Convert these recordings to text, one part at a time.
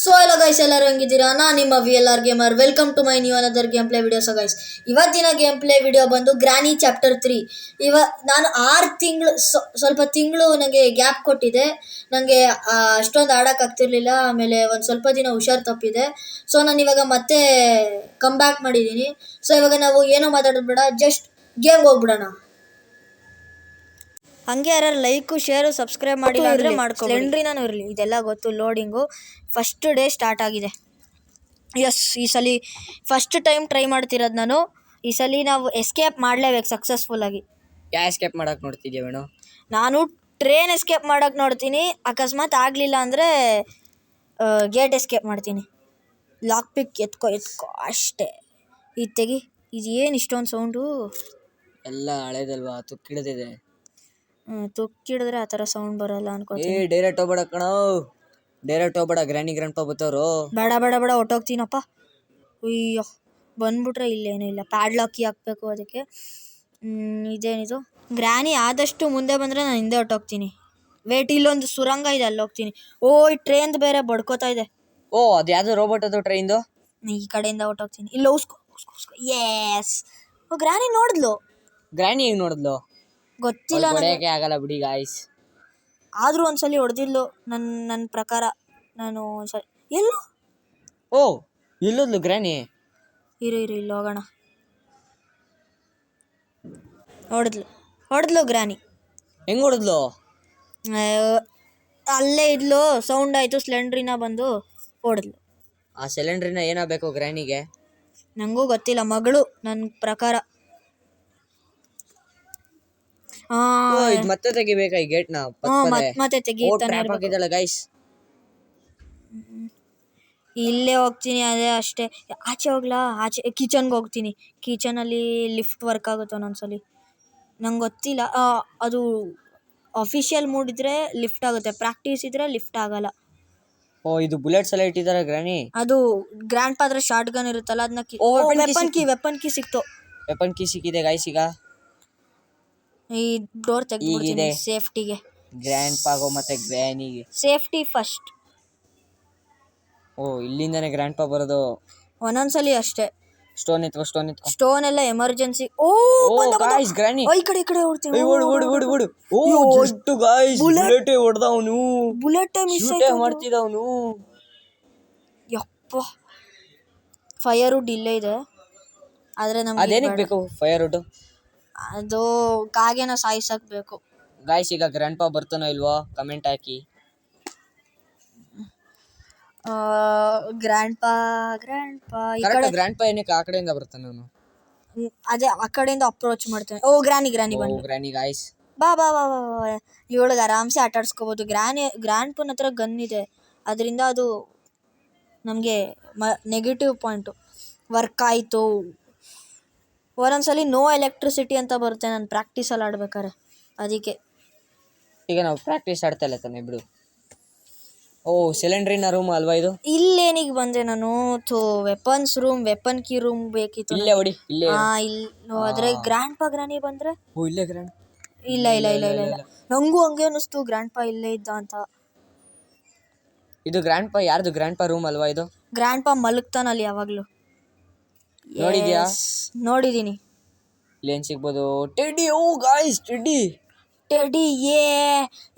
So ಎಲ್ಲ guys ಎಲ್ಲರೂ ಹೆಂಗಿದ್ದೀರಾ? ನಾನು ನಿಮ್ಮ VLR gamer. Welcome to my new another game play video. So guys ಇವತ್ತಿನ ಗೇಮ್ ಪ್ಲೇ ವಿಡಿಯೋ ಬಂದು ಗ್ರಾನಿ ಚಾಪ್ಟರ್ 3. ನಾನು 6 ತಿಂಗಳು ಸ್ವಲ್ಪ ತಿಂಗಳು ನನಗೆ ಗ್ಯಾಪ್ ಕೊಟ್ಟಿದೆ. ನನಗೆ ಅಷ್ಟೊಂದು ಆಡೋಕ್ಕಾಗ್ತಿರ್ಲಿಲ್ಲ. ಆಮೇಲೆ ಒಂದು ಸ್ವಲ್ಪ ದಿನ ಹುಷಾರು ತಪ್ಪಿದೆ. ಸೊ ನಾನು ಇವಾಗ ಮತ್ತೆ ಕಮ್ ಬ್ಯಾಕ್ ಮಾಡಿದ್ದೀನಿ. ಸೊ ಇವಾಗ ನಾವು ಏನೋ ಮಾತಾಡೋದು ಬೇಡ, ಜಸ್ಟ್ ಗೇಮ್ಗೆ ಹೋಗ್ಬಿಡೋಣ. ಹಂಗೆ ಯಾರು ಲೈಕು ಶೇರು ಸಬ್ಸ್ಕ್ರೈಬ್ ಮಾಡಿಲ್ಲ ಅಂದರೆ ಮಾಡ್ಕೊಂಡು ನಾನು ಇರಲಿ. ಇದೆಲ್ಲ ಗೊತ್ತು. ಲೋಡಿಂಗು ಫಸ್ಟ್ ಡೇ ಸ್ಟಾರ್ಟ್ ಆಗಿದೆ. ಎಸ್, ಈ ಸಲ ಫಸ್ಟ್ ಟೈಮ್ ಟ್ರೈ ಮಾಡ್ತಿರೋದು ನಾನು. ಈ ಸಲ ನಾವು ಎಸ್ಕೇಪ್ ಮಾಡಲೇಬೇಕು ಸಕ್ಸಸ್ಫುಲ್ಲಾಗಿ. ಎಸ್ಕೇಪ್ ಮಾಡೋಕೆ ನೋಡ್ತಿದ್ದೆ ಮೇಡಮ್. ನಾನು ಟ್ರೈನ್ ಎಸ್ಕೇಪ್ ಮಾಡೋಕೆ ನೋಡ್ತೀನಿ. ಅಕಸ್ಮಾತ್ ಆಗಲಿಲ್ಲ ಅಂದರೆ ಗೇಟ್ ಎಸ್ಕೇಪ್ ಮಾಡ್ತೀನಿ. ಲಾಕ್ ಪಿಕ್ ಎತ್ಕೊ ಅಷ್ಟೇ. ಇದು ತೆಗಿ. ಇದು ಏನು ಇಷ್ಟೊಂದು ಸೌಂಡು? ಎಲ್ಲ ಹಳೇದಲ್ವಾ, ತುಕ್ಕಿಡ್ದಿದೆ. ತುಕ್ಕಿಡಿದ್ರೆ ಆ ಥರ ಸೌಂಡ್ ಬರಲ್ಲ ಅನ್ಕೋತೀನಿ. ಡೈರೆಕ್ಟ್ ಹೋಗ್ಬೇಡ ಕಣೋ, ಡೈರೆಕ್ಟ್ ಹೋಗ್ಬೇಡ. ಗ್ರ್ಯಾಂಡ್ ಪಾ ಬತ್ತವರು. ಬೇಡ ಹೊಟ್ಟೋಗ್ತೀನಪ್ಪ. ಅಯ್ಯೋ, ಬಂದ್ಬಿಟ್ರೆ ಇಲ್ಲೇನೂ ಇಲ್ಲ. ಪ್ಯಾಡ್ಲಾಕ್ ಕೀ ಹಾಕಬೇಕು ಅದಕ್ಕೆ. ಇದೇನಿದು? ಗ್ರ್ಯಾನಿ ಆದಷ್ಟು ಮುಂದೆ ಬಂದರೆ ನಾನು ಹಿಂದೆ ಹೊಟ್ಟೋಗ್ತೀನಿ. ವೇಟ್, ಇಲ್ಲೊಂದು ಸುರಂಗ ಇದೆ, ಅಲ್ಲಿ ಹೋಗ್ತೀನಿ. ಓ, ಈ ಟ್ರೈನ್ದು ಬೇರೆ ಬಡ್ಕೋತಾ ಇದೆ. ಓ, ಅದು ಯಾವುದು ರೋಬೋಟ್ ಅದು ಟ್ರೈನ್ದು? ಈ ಕಡೆಯಿಂದ ಹೊಟ್ಟೋಗ್ತೀನಿ. ಇಲ್ಲ ಉಸ್ಕೋ. ಎಸ್, ಗ್ರ್ಯಾನಿ ನೋಡಿದ್ಲು. ಗ್ರ್ಯಾನಿ ಹೆಂಗೆ ನೋಡಿದ್ಲು? ಗೊತ್ತಿಲ್ಲ, ಹೊಡೆಯೋಕೆ ಆಗಲ್ಲ ಬಿಡಿ ಗಾಯ್ಸ್. ಆದರೂ ಒಂದ್ಸಲಿ ಹೊಡೆದಿದ್ಲು ನನ್ನ ಪ್ರಕಾರ. ನಾನು ಒಂದ್ಸಲಿ ಎಲ್ಲೋ ಓ, ಇಲ್ಲೋದ್ಲು ಗ್ರ್ಯಾನಿ. ಇರು ಇಲ್ಲಿ ಹೋಗೋಣ. ಹೊಡೆದ್ಲು ಗ್ರ್ಯಾನಿ. ಹೆಂಗೆ ಹೊಡೆದ್ಲು? ಅಲ್ಲೇ ಇದ್ಲು, ಸೌಂಡ್ ಆಯಿತು, ಸ್ಲೆಂಡ್ರಿನ ಬಂದು ಹೊಡೆದ್ಲು. ಆ ಸಿಲಿಂಡ್ರಿನ ಏನಾಗಬೇಕು ಗ್ರ್ಯಾನಿಗೆ? ನನಗೂ ಗೊತ್ತಿಲ್ಲ, ಮಗಳು ನನ್ನ ಪ್ರಕಾರ. ಇದು ಮತ್ತೆ ತೆಗಿಬೇಕಾ ಈ ಗೇಟ್ನ? ಮತ್ತೆ ತೆಗಿತಾನೆ ಆಗಿದ್ದಲ್ಲ ಗೈಸ್. ಇಲ್ಲೇ ಹೋಗ್ತೀನಿ, ಅದೇ ಅಷ್ಟೇ. ಆಚೆ ಹೋಗ್ಲಾ? ಆಚೆ ಕಿಚನ್ಗೆ ಹೋಗ್ತೀನಿ. ಕಿಚನಲ್ಲಿ ಲಿಫ್ಟ್ ವರ್ಕ್ ಆಗುತ್ತೆ ಒಂದೊಂದ್ಸಲಿ. ನಂಗೆ ಗೊತ್ತಿಲ್ಲ. ಅದು ಅಫಿಷಿಯಲ್ ಮೂಡ್ ಇದ್ರೆ ಲಿಫ್ಟ್ ಆಗುತ್ತೆ, ಪ್ರಾಕ್ಟೀಸ್ ಇದ್ರೆ ಲಿಫ್ಟ್ ಆಗಲ್ಲ. ಓ, ಇದು ಬುಲೆಟ್ಸ್ ಎಲ್ಲ ಇಟ್ಟಿದ್ದಾರೆ ಗ್ರ್ಯಾನಿ. ಅದು ಗ್ರ್ಯಾಂಡ್ ಪಾದ್ರೆ ಶಾರ್ಟ್ ಗನ್ ಇರುತ್ತಲ್ಲ, ಅದನ್ನ ವೆಪನ್ ಕೀ ಸಿಕ್ತು. ವೆಪನ್ ಕೀ ಸಿಕ್ಕಿದೆ ಗೈಸ್. ಈಗ ಈ ಡೋರ್ ತೆಗೆದ್ಬಿಡ್ತೀನಿ ಸೇಫ್ಟಿಗೆ. ಗ್ರ್ಯಾಂಡ್ ಪಾಗೋ ಮತ್ತೆ ಗ್ರ್ಯಾನಿಗೆ ಸೇಫ್ಟಿ ಫಸ್ಟ್. ಓ, ಇಲ್ಲಿಂದಾನೆ ಗ್ರ್ಯಾಂಡ್ ಪಾ ಬರೋದು ಒಂದೊಂದ್ಸಲಿ ಅಷ್ಟೇ. ಸ್ಟೋನ್ ಎತ್ಕೋ. ಸ್ಟೋನ್ ಎಲ್ಲ ಎಮರ್ಜೆನ್ಸಿ. ಓ ಗಾಯ್ಸ್, ಗ್ರ್ಯಾನಿ ಈ ಕಡೆ ಹೊಡ್ತೀನಿ. ಓಡು. ಓ, ಜಸ್ಟ್ ಗಾಯ್ಸ್, ಬುಲೆಟ್ ಹೊಡೆದವನು. ಬುಲೆಟ್ ಮಿಸ್ ಮಾಡ್ತಿದ್ದವನು. ಯಪ್ಪ, ಫೈರ್ ವುಡ್ ಇಲ್ಲೇ ಇದೆ. ಆದ್ರೆ ನಮ್ಗೆ ಅದೇನಕ್ಕೆ ಬೇಕು ಫೈರ್ ವುಡ್? ಅದು ಕಾಗೆನ ಸಾಯಿಸಕ್ ಬೇಕು. ಗಾಯ್ಸ್, ಈಗ ಗ್ರ್ಯಾಂಡ್ ಪಾ ಬರ್ತಾನೋ ಇಲ್ವೋ ಕಮೆಂಟ್ ಹಾಕಿ. ಗ್ರ್ಯಾಂಡ್ ಪಾ ಗ್ರ್ಯಾಂಡ್ ಪಾ ಏನಕ್ಕೆ ಆ ಕಡೆಯಿಂದ ಬರ್ತಾನೆ ಅವನು? ಅದೇ ಆ ಕಡೆಯಿಂದ ಅಪ್ರೋಚ್ ಮಾಡ್ತಾನೆ. ಓ, ಗ್ರಾನಿ ಬಂದು. ಗ್ರ್ಯಾನಿ ಗಾಯ್ಸ್, ಬಾ ಇವಳಿಗೆ ಆರಾಮ್ಸೆ ಆಟ ಆಡ್ಸ್ಕೋಬೋದು. ಗ್ರ್ಯಾಂಡ್ ಪನ್ ಹತ್ರ ಗನ್ ಇದೆ, ಅದರಿಂದ ಅದು ನಮಗೆ ನೆಗೆಟಿವ್ ಪಾಯಿಂಟು. ವರ್ಕ್ ಆಯಿತು. ಒಂದೊಂದ್ಸಲಿ ನೋ ಎಲೆಕ್ಟ್ರಿಸಿಟಿ ಅಂತ ಬರುತ್ತೆ ನಾನು ಪ್ರಾಕ್ಟೀಸಲ್ಲಿ ಆಡ್ಬೇಕಾರೆ. ಅದಕ್ಕೆ ಈಗ ನಾವು ಪ್ರಾಕ್ಟೀಸ್ ಆಡ್ತಾ ಇಲ್ಲ ತಾನೆ ಬಿಡು. ಓ, ಸಿಲಿಂಡ್ರಿನ ರೂಮ್ ಅಲ್ವಾ ಇದು? ಇಲ್ಲೇನಿಗೆ ಬಂದೆ ನಾನು? Weapons room, weapon key room ಬೇಕಿತ್ತು. ಇಲ್ಲೇ ಹೊಡಿ, ಇಲ್ಲೇ. ಆದ್ರೆ ಗ್ರ್ಯಾಂಡ್ ಪಾ ಗ್ರಾನಿ ಬಂದ್ರೆ ಇಲ್ಲೇ ಗ್ರ್ಯಾಂಡ್. ಇಲ್ಲ. ನಂಗೂ ಹಂಗೆ ಅನ್ನಿಸ್ತು, ಗ್ರ್ಯಾಂಡ್ ಪಾ ಇಲ್ಲೇ ಇದ್ದ ಅಂತ. ಇದು ಗ್ರ್ಯಾಂಡ್ ಪಾ ಯಾರ್ದು? ಗ್ರ್ಯಾಂಡ್ ಪಾ ರೂಮ್ ಅಲ್ವಾ ಇದು? ಗ್ರ್ಯಾಂಡ್ ಪಾ ಮಲಗ್ತಾನಲ್ಲಿ ಯಾವಾಗ್ಲೂ. ನೋಡಿದ್ಯಾ? ನೋಡಿದೀನಿ. ಇಲ್ಲೇನ್ ಸಿಗ್ಬೋದು? ಟೆಡ್ಡಿ. ಓ ಗಾಯ್ಸ್, ಟೆಡ್ಡಿ.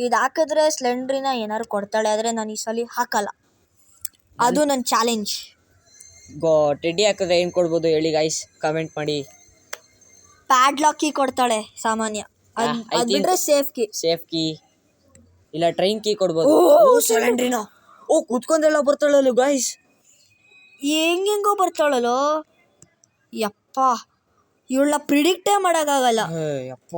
ಇದು ಹಾಕಿದ್ರೆ ಸ್ಲೆಂಡ್ರಿನ ಏನಾದ್ರು ಕೊಡ್ತಾಳೆ, ಆದರೆ ನಾನು ಈ ಸಲ ಹಾಕಲ್ಲ. ಅದು ನನ್ನ ಚಾಲೆಂಜ್. ಟೆಡ್ಡಿ ಹಾಕಿದ್ರೆ ಏನು ಕೊಡ್ಬೋದು ಹೇಳಿ ಗಾಯ್ಸ್, ಕಮೆಂಟ್ ಮಾಡಿ. ಪ್ಯಾಡ್ಲಾಕ್ ಕೀ ಕೊಡ್ತಾಳೆ ಸಾಮಾನ್ಯ. ಅದು ಬಿಟ್ರೆ ಸೇಫ್ ಕೀ ಇಲ್ಲ ಟ್ರೈನ್ ಕೀ ಕೊಡ್ಬೋದು. ಸಿಲಿಂಡ್ರಿನ ಕೂತ್ಕೊಂಡೆಲ್ಲ ಬರ್ತಾಳಲ್ಲ ಗಾಯ್ಸ್. ಹೆಂಗೋ ಬರ್ತಾಳಲ್ಲೋ ಯಪ್ಪ, ಇವಳನ್ನ ಪ್ರಿಡಿಕ್ಟೇ ಮಾಡೋಕ್ಕಾಗಲ್ಲ. ಯಪ್ಪ,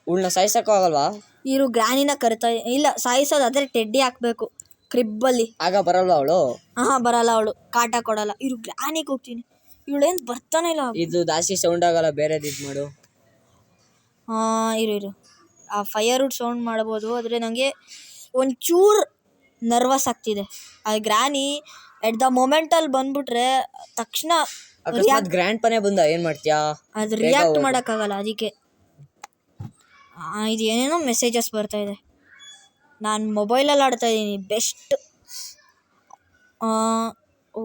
ಇವಳನ್ನ ಸಾಯಿಸಕ್ಕೂ ಆಗಲ್ವಾ? ಇವರು ಗ್ರಾನಿನ ಕರಿತಾ ಇಲ್ಲ, ಸಾಯಿಸೋದು ಆದರೆ ಟೆಡ್ಡಿ ಹಾಕಬೇಕು ಕ್ರಿಬ್ಬಲ್ಲಿ. ಆಗ ಬರಲ್ವಾ ಅವಳು? ಬರಲ್ಲ, ಅವಳು ಕಾಟ ಕೊಡಲ್ಲ. ಇವರು ಗ್ರಾನಿಗೆ ಹೋಗ್ತೀನಿ. ಇವಳೇನು ಬರ್ತಾನೆ ಇಲ್ಲ. ಇದು ಜಾಸ್ತಿ ಸೌಂಡ್ ಆಗಲ್ಲ, ಬೇರೆದು ಇದು ಮಾಡು. ಇರು ಆ ಫೈರ್ ವುಡ್ ಸೌಂಡ್ ಮಾಡ್ಬೋದು, ಆದರೆ ನನಗೆ ಒಂಚೂರು ನರ್ವಸ್ ಆಗ್ತಿದೆ. ಆ ಗ್ರಾನಿ ಎಟ್ ದ ಮೊಮೆಂಟಲ್ಲಿ ಬಂದ್ಬಿಟ್ರೆ ತಕ್ಷಣ ಗ್ರ್ಯಾಂಡ್ ಪನೇ ಬಂದ ಏನು ಮಾಡ್ತೀಯಾ? ಅದು ರಿಯಾಕ್ಟ್ ಮಾಡೋಕ್ಕಾಗಲ್ಲ. ಅದಕ್ಕೆ ಇದು ಏನೇನೋ ಮೆಸೇಜಸ್ ಬರ್ತಾಯಿದೆ. ನಾನು ಮೊಬೈಲಲ್ಲಿ ಆಡ್ತಾಯಿದ್ದೀನಿ. ಬೆಸ್ಟ್ ಓ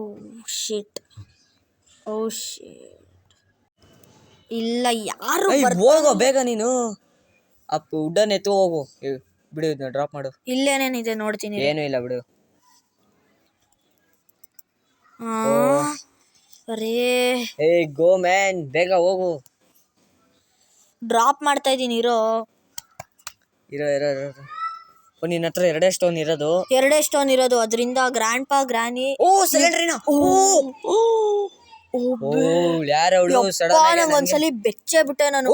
ಶಿಟ್, ಓ ಶಿಟ್, ಇಲ್ಲ ಯಾರು ಹೋಗೋ ಬೇಗ ನೀನು. ಅಪ್ ಉಡ್ಡನ್ ಎತ್ತು ಹೋಗು. ಬಿಡು, ಡ್ರಾಪ್ ಮಾಡು. ಇಲ್ಲೇನೇನಿದೆ ನೋಡ್ತೀನಿ. ಏನೂ ಇಲ್ಲ ಬಿಡು. ಅರೇ ಗೋ ಮ್ಯಾನ್, ಬೇಗ ಹೋಗು. ಡ್ರಾಪ್ ಮಾಡ್ತಾ ಇದ್ದೀನಿ ಇರೋ. ನಿನ್ನ ಹತ್ರ ಎರಡೇ ಸ್ಟೋನ್ ಇರೋದು? ಎರಡೇ ಸ್ಟೋನ್ ಇರೋದು, ಅದರಿಂದ ಗ್ರ್ಯಾಂಡ್ ಪಾ ಗ್ರಾನಿ. ಸಿಲಿಂಡ್ರಿನ ಯಾರವಳು? ಒಂದ್ಸಲಿ ಬೆಚ್ಚೆ ಬಿಟ್ಟೆ ನಾನು.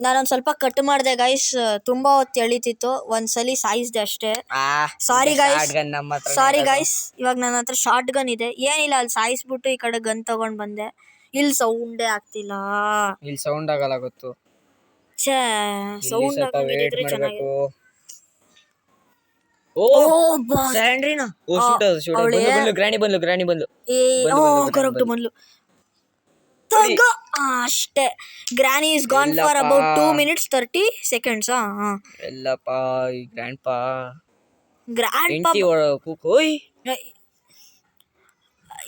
ನಾನೊಂದ್ ಸ್ವಲ್ಪ ಕಟ್ ಮಾಡಿದೆ ಗೈಸ್, ತುಂಬಾ ಹೊತ್ತು ಎಳಿತಿತ್ತು, ಒಂದ್ಸಲಿ ಸಾಯಿಸ್ದೆ ಅಷ್ಟೇ. Sorry guys. ಇವಾಗ ನನ್ನ ಹತ್ರ ಶಾರ್ಟ್ ಗನ್ ಇದೆ, ಏನಿಲ್ಲ, ಅಲ್ಲಿ ಸಾಯಿಸ್ಬಿಟ್ಟು ಈ ಕಡೆ ಗನ್ ತಗೊಂಡ್ ಬಂದೆ. ಇಲ್ಲಿ ಸೌಂಡೇ ಆಗ್ತಿಲ್ಲ. ಇಲ್ಲಿ ಸೌಂಡ್ ಆಗಲ್ಲ ಗೊತ್ತು. ಸೌಂಡ್ ವೇಟ್ ಮಾಡಬೇಕು. ಗ್ರಾನಿ ಬಂದ್ಲು. ಕರೆಕ್ಟ್ ಬಂದ್ಲು. ಅಷ್ಟೇ, ಗ್ರಾನಿ is gone for about 2 minutes 30 seconds. ಎಲ್ಲಪ್ಪ ಈ ಗ್ರ್ಯಾಂಡ್ ಪಾ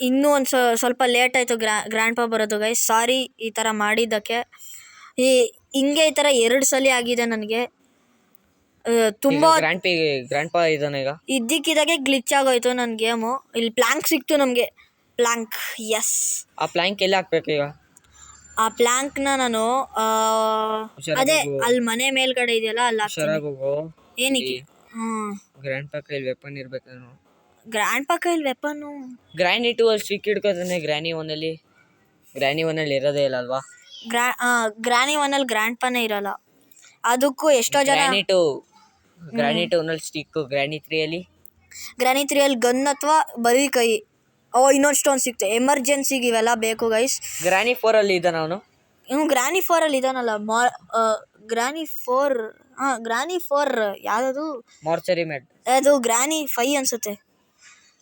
ಇನ್ನೂ ಒಂದು ಸ್ವಲ್ಪ ಲೇಟ್ ಆಯಿತು ಗ್ರ್ಯಾಂಡ್ ಪಾ ಬರೋದು ಗೈಸ್. ಸಾರಿ ಈ ಥರ ಮಾಡಿದ್ದಕ್ಕೆ. ಹಿಂಗೆ ಈ ಥರ 2 ಸಲ ಆಗಿದೆ ನನಗೆ. ತುಂಬ ಗ್ರ್ಯಾಂಡ್ ಪಾ ಇದಾನೆ ಈಗ. ಇದ್ದಕ್ಕಿದ್ದಾಗೆ ಗ್ಲಿಚ್ ಆಗೋಯ್ತು ನನ್ನ ಗೇಮು. ಇಲ್ಲಿ ಪ್ಲ್ಯಾಂಕ್ ಸಿಕ್ತು ನಮಗೆ. Planck, S. ಆ ಪ್ಲ್ಯಾಂಕ್ ಎಲ್ಲಿ ಹಾಕ್ಬೇಕು ಈಗ? ಆ ಪ್ಲ್ಯಾಂಕ್ನ ನಾನು ಅದೇ ಅಲ್ಲಿ ಮನೆ ಮೇಲ್ಗಡೆ ಇದೆಯಲ್ಲ ಅಲ್ಲಿ ಹಾಕ್ತೀನಿ. ಏನಕ್ಕೆ? ಗ್ರ್ಯಾಂಡ್ ಪಾ ಕೈಲಿ ವೆಪನ್ ಇರ್ಬೇಕು. ಗ್ರ್ಯಾಂಡ್ ಪಾ ಕೈಲಿ ವೆಪನ್ನು ಗ್ರಾನಿ 2 ಅಲ್ಲಿ ಸ್ಟಿಕ್ ಹಿಡ್ಕೋತಾನೆ. ಗ್ರಾನಿ 1 ಅಲ್ಲಿ ಇರೋದೇ ಇಲ್ಲ ಅಲ್ವಾ? ಗ್ರಾನಿ 1 ಅಲ್ಲಿ ಗ್ರ್ಯಾಂಡ್ ಪಾನೇ ಇರಲ್ಲ. ಅದಕ್ಕೂ ಎಷ್ಟೋ ಜನ ಗ್ರಾನಿ 2 ನಲ್ಲಿ ಸ್ಟಿಕ್, ಗ್ರಾನಿ 3 ಅಲ್ಲಿ ಗನ್ ಅಥವಾ ಬರೀ ಕೈ. ಇನ್ನೊಂದು ಸ್ಟೋನ್ ಸಿಕ್ತು, ಎಮರ್ಜೆನ್ಸಿಗೆ ಇವೆಲ್ಲ ಬೇಕು ಗೈಸ್. ಗ್ರಾನಿ 4 ಅಲ್ಲಿ ಇದ್ದಾನ ಅವನು. ಗ್ರಾನಿ 4 ಅಲ್ಲಿ ಇದಾನಲ್ಲ. ಗ್ರಾನಿ 4 ಯಾವ್ದದು? Mortuary mad. ಅದು ಗ್ರಾನಿ 5 ಅನ್ಸುತ್ತೆ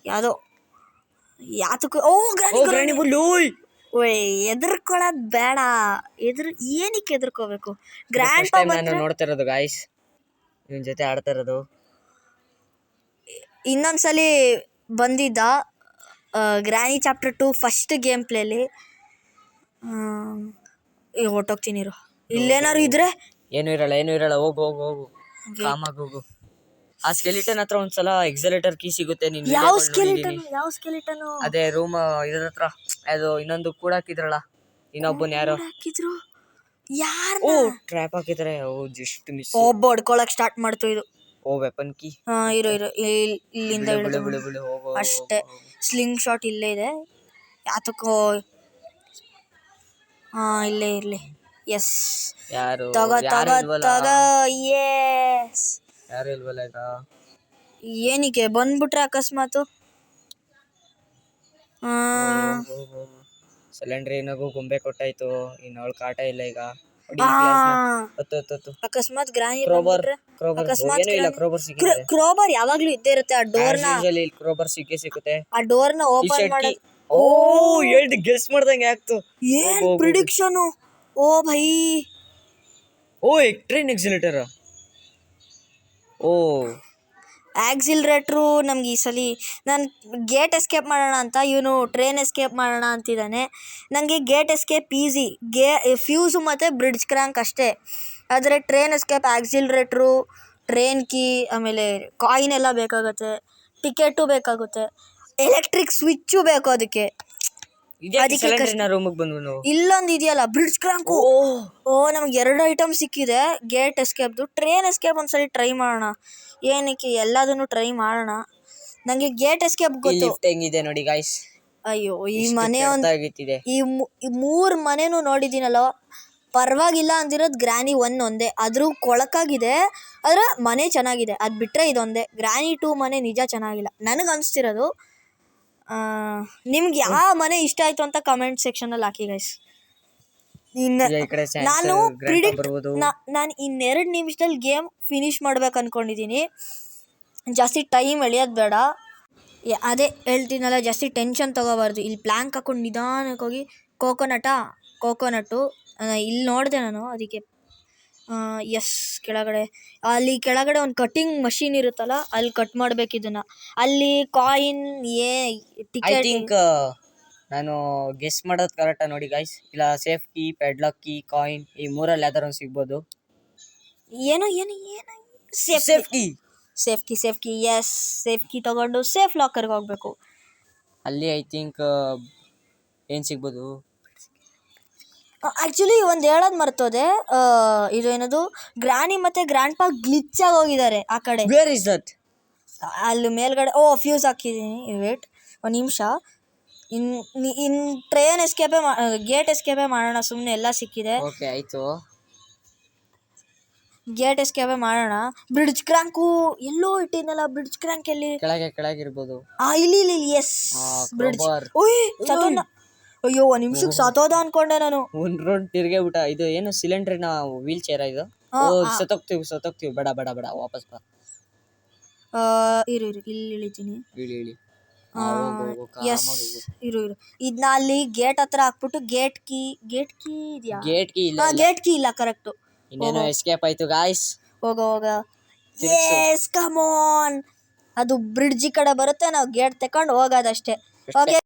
ಯಾವುದೋ. ಯಾತಕ್ಕೂ ಗ್ರಾನಿ ಎದುರ್ಕೊಳ್ಳೋದು ಬೇಡ. ಏನಕ್ಕೆ ಎದುರ್ಕೋಬೇಕು? ಗ್ರ್ಯಾಂಡ್ ಪಾ ನಾನು ನೋಡ್ತಾ ಇರೋದು ಗಾಯ್ಸ್, ಇವನ್ ಜೊತೆ ಆಡ್ತಾ ಇರೋದು. ಇನ್ನೊಂದ್ಸಲಿ ಬಂದಿದ್ದ ಗ್ರಾನಿ ಚಾಪ್ಟರ್ 2 ಫಸ್ಟ್ ಗೇಮ್ ಪ್ಲೇಲಿ. ಹೊಟ್ಟೋಗ್ತೀನಿ ಇರು. ಇಲ್ಲೇನಾರು ಇದ್ರೆ ಏನೂ ಇರಲ್ಲ. ಹೋಗು ಕಾಮಾಗಿ ಹೋಗು. ಆ ಸ್ಕೆಲಿಟನ್ ಹತ್ರ ಒಂದ್ಸಲ ಎಕ್ಸಲೇಟರ್ ಕೀ ಸಿಗುತ್ತೆ. ಯಾವ ಸ್ಕೆಲಿಟನ್? ಅದೇ ರೂಮ್ ಇದ್ರ ಹತ್ರ. ಅದು ಇನ್ನೊಂದು ಕೂಡ ಹಾಕಿದ್ರಲ್ಲ, ಇನ್ನೊಬ್ಬನ್ ಯಾರು ಹಾಕಿದ್ರು. ಟ್ರ್ಯಾಪ್ ಹಾಕಿದ್ರೆ. Just miss. ಹೊಡ್ಕೊಳಕ್ ಸ್ಟಾರ್ಟ್ ಮಾಡ್ತು ಇದು. Weapon key. ಇರು ಇಲ್ಲಿಂದ ಅಷ್ಟೇ. ಸ್ಲಿಂಗ್ ಶಾಟ್ ಇಲ್ಲೇ ಇದೆ. ಯಾತಕ್ಕೋ ಇಲ್ಲೇ ಇರ್ಲಿ. ಎಸ್, ಯಾರು ತಗೋ. ಎಸ್, ಯಾರು ಇಲ್ವಲ್ಲ ಈಗ. ಏನಕ್ಕೆ ಬಂದ್ಬಿಟ್ರೆ ಅಕಸ್ಮಾತು? ಸಿಲಿಂಡ್ರಿನಾಗೂ ಗೊಂಬೆ ಕೊಟ್ಟಾಯ್ತು, ಇನ್ನು ಅವಳು ಕಾಟ ಇಲ್ಲ ಈಗ. ಅಕಸ್ಮಾತ್ ಗ್ರಾನಿ ಕ್ರೋಬರ್ ಕ್ರೋಬರ್ ಯಾವಾಗ್ಲೂ ಇದ್ದೇ ಇರುತ್ತೆ. ಆ ಡೋರ್ನ ಕ್ರೋಬರ್ ಸಿಗುತ್ತೆ. ಆ ಡೋರ್ನ ಓಪನ್ ಮಾಡಿ. ಹೇಳ್ದು ಗೆಸ್ ಮಾಡ್ದಂಗೆ ಆಗ್ತು. ಏನ್ ಪ್ರಿಡಿಕ್ಷನ್! ಓ ಭೈ, ಟ್ರೈನ್ ಎಕ್ಸಿಲೇಟರ್. ಆಕ್ಸಿಲರೇಟ್ರು ನಮ್ಗೆ ಈ ಸಲ. ನಾನು ಗೇಟ್ ಎಸ್ಕೇಪ್ ಮಾಡೋಣ ಅಂತ, ಇವನು ಟ್ರೈನ್ ಎಸ್ಕೇಪ್ ಮಾಡೋಣ ಅಂತಿದ್ದಾನೆ. ನನಗೆ ಗೇಟ್ ಎಸ್ಕೇಪ್ ಈಸಿ, ಫ್ಯೂಸು ಮತ್ತು ಬ್ರಿಡ್ಜ್ ಕ್ರ್ಯಾಂಕ್ ಅಷ್ಟೇ. ಆದರೆ ಟ್ರೈನ್ ಎಸ್ಕೇಪ್, ಆಕ್ಸಿಲರೇಟ್ರು, ಟ್ರೈನ್ ಕೀ, ಆಮೇಲೆ ಕಾಯಿನ್ ಎಲ್ಲ ಬೇಕಾಗುತ್ತೆ, ಟಿಕೆಟು ಬೇಕಾಗುತ್ತೆ, ಎಲೆಕ್ಟ್ರಿಕ್ ಸ್ವಿಚ್ಚು ಬೇಕು ಅದಕ್ಕೆ. ಇಲ್ಲೊಂದು ಇದೆಯಲ್ಲ ಬ್ರಿಡ್ಜ್ ಕ್ರ್ಯಾಂಕು. ನಮ್ಗೆ 2 ಐಟಮ್ ಸಿಕ್ಕಿದೆ ಗೇಟ್ ಎಸ್ಕೇಪ್ದು. ಟ್ರೈನ್ ಎಸ್ಕೇಪ್ ಒಂದ್ಸಲಿ ಟ್ರೈ ಮಾಡೋಣ. ಏನಕ್ಕೆ ಎಲ್ಲದನ್ನು ಟ್ರೈ ಮಾಡೋಣ. ನನಗೆ ಗೇಟ್ ಎಸ್ಕೇಪ್ ಗೊತ್ತು. ಹೆಂಗಿದೆ ನೋಡಿ ಗಾಯ್ಸ್. ಅಯ್ಯೋ, ಈ ಮನೆ ಈ 3 ಮನೆನೂ ನೋಡಿದ್ದೀನಲ್ಲ, ಪರವಾಗಿಲ್ಲ ಅಂದಿರೋದು ಗ್ರಾನಿ 1 ಒಂದೇ. ಆದರೂ ಕೊಳಕಾಗಿದೆ, ಆದರೆ ಮನೆ ಚೆನ್ನಾಗಿದೆ. ಅದು ಬಿಟ್ಟರೆ ಇದೊಂದೇ. ಗ್ರಾನಿ 2 ಮನೆ ನಿಜ ಚೆನ್ನಾಗಿಲ್ಲ ನನಗೆ ಅನಿಸ್ತಿರೋದು. ನಿಮ್ಗೆ ಯಾವ ಮನೆ ಇಷ್ಟ ಆಯಿತು ಅಂತ ಕಮೆಂಟ್ ಸೆಕ್ಷನಲ್ಲಿ ಹಾಕಿ ಗೈಸ್. ನಾನು ಇನ್ನೆರಡು ನಿಮಿಷದಲ್ಲಿ ಗೇಮ್ ಫಿನಿಶ್ ಮಾಡ್ಬೇಕು ಅಂದ್ಕೊಂಡಿದ್ದೀನಿ. ಜಾಸ್ತಿ ಟೈಮ್ ಎಳೆಯೋದು ಬೇಡ. ಅದೇ ಹೇಳ್ತೀನಲ್ಲ, ಜಾಸ್ತಿ ಟೆನ್ಷನ್ ತೊಗೋಬಾರ್ದು. ಇಲ್ಲಿ ಪ್ಲ್ಯಾಂಕ್ ಹಾಕೊಂಡು ನಿಧಾನಕ್ಕೆ ಹೋಗಿ ಕೋಕೋನಟ್ಟು ಇಲ್ಲಿ ನೋಡಿದೆ ನಾನು, ಅದಕ್ಕೆ ಎಸ್ ಕೆಳಗಡೆ ಅಲ್ಲಿ ಕೆಳಗಡೆ ಒಂದು ಕಟ್ಟಿಂಗ್ ಮಷೀನ್ ಇರುತ್ತಲ್ಲ ಅಲ್ಲಿ ಕಟ್ ಮಾಡ್ಬೇಕು ಇದನ್ನ. ಅಲ್ಲಿ ಕಾಯಿನ್ ಐ ಟಿಕೆಟ್ ಥಿಂಕ್ ನಾನು ಗೆಸ್ ಮಾಡೋದು ಕರೆಕ್ಟಾ ನೋಡಿ ಗೈಸ್. ಇಲ್ಲ safe key, padlock key, coin ಈ ಮೂರಲ್ಲಿ ಯಾವ್ದಾರು ಒಂದು ಸಿಗ್ಬೋದು. ಏನೋ ಏನೋ ಏನೋ safe key. Safe key yes. Safe key ತಗೊಂಡು ಸೇಫ್ ಲಾಕರ್ಗೆ ಹೋಗ್ಬೇಕು. ಅಲ್ಲಿ ಐ ಥಿಂಕ್ ಏನು ಸಿಗ್ಬೋದು? ಆ್ಯಕ್ಚುಲಿ ಒಂದು ಹೇಳೋದು ಮರ್ತೋದೆ. ಇದು ಏನದು ಗ್ರಾನಿ ಮತ್ತು ಗ್ರ್ಯಾಂಡ್ ಪಾ ಗ್ಲಿಚ್ ಆಗಿ ಹೋಗಿದ್ದಾರೆ ಆ ಕಡೆ. Where is that? ಅಲ್ಲಿ ಮೇಲ್ಗಡೆ ಫ್ಯೂಸ್ ಹಾಕಿದ್ದೀನಿ. ವೇಟ್ ಒಂದು ನಿಮಿಷ. ಇನ್ ಟ್ರೈನ್ ಎಸ್ಕೇಪೇ ಗೇಟ್ ಎಸ್ಕೇಪೇ ಮಾಡೋಣ. ಸುಮ್ಮನೆ ಎಲ್ಲ ಸಿಕ್ಕಿದೆ. ಓಕೆ ಆಯ್ತು. ಗೇಟ್ ಎಸ್ಕೇಪೇ ಮಾಡೋಣ. ಬ್ರಿಡ್ಜ್ ಕ್ರ್ಯಾಂಕು ಎಲ್ಲೋ ಇಟ್ಟಿದ್ನಲ್ಲ. ಬ್ರಿಡ್ಜ್ ಕ್ರ್ಯಾಂಕ್ ಎಲ್ಲಿ? ಕೆಳಗಿರ್ಬೋದು. ಇಲ್ಲಿ ಇಲ್ಲಿ ಎಸ್ ಬ್ರಿಡ್ಜ್. ಸತೋನ. ಅಯ್ಯೋ ಒಂದು ನಿಮಿಷಕ್ಕೆ ಸತೋದ ಅನ್ಕೊಂಡೆ ನಾನು. ಒಂದು ರೌಂಡ್ ತಿರ್ಗೇ ಬಿಟ್ಟ. ಇದು ಏನು ಸಿಲಿಂಡ್ರಿನ ವೀಲ್ ಚೇರ ಇದು? ಸತ್ತೋಗ್ತೀವಿ. ಬೇಡ ವಾಪಸ್ ಬಾ. ಇರು ಇಲ್ಲಿ ಇಳಿತೀನಿ. ಇಳಿ ಎಸ್ ಇರು ಇದನ್ನ ಅಲ್ಲಿ ಗೇಟ್ ಹತ್ರ ಹಾಕ್ಬಿಟ್ಟು ಗೇಟ್ ಕೀ ಇದೆಯಾ? ಗೇಟ್ ಕೀ ಇಲ್ಲ. ಗೇಟ್ ಕೀ ಇಲ್ಲ ಕರೆಕ್ಟು. ಇನ್ನೇನೋ ಎಸ್ಕೇಪ್ ಆಯ್ತು ಗಾಯ್ಸ್. ಹೋಗ ಎಸ್ ಕಮ್ ಆನ್. ಅದು ಬ್ರಿಡ್ಜ್ ಕಡೆ ಬರುತ್ತೆ, ನಾವು ಗೇಟ್ ತಕೊಂಡು ಹೋಗೋದಷ್ಟೇ. ಓಕೆ.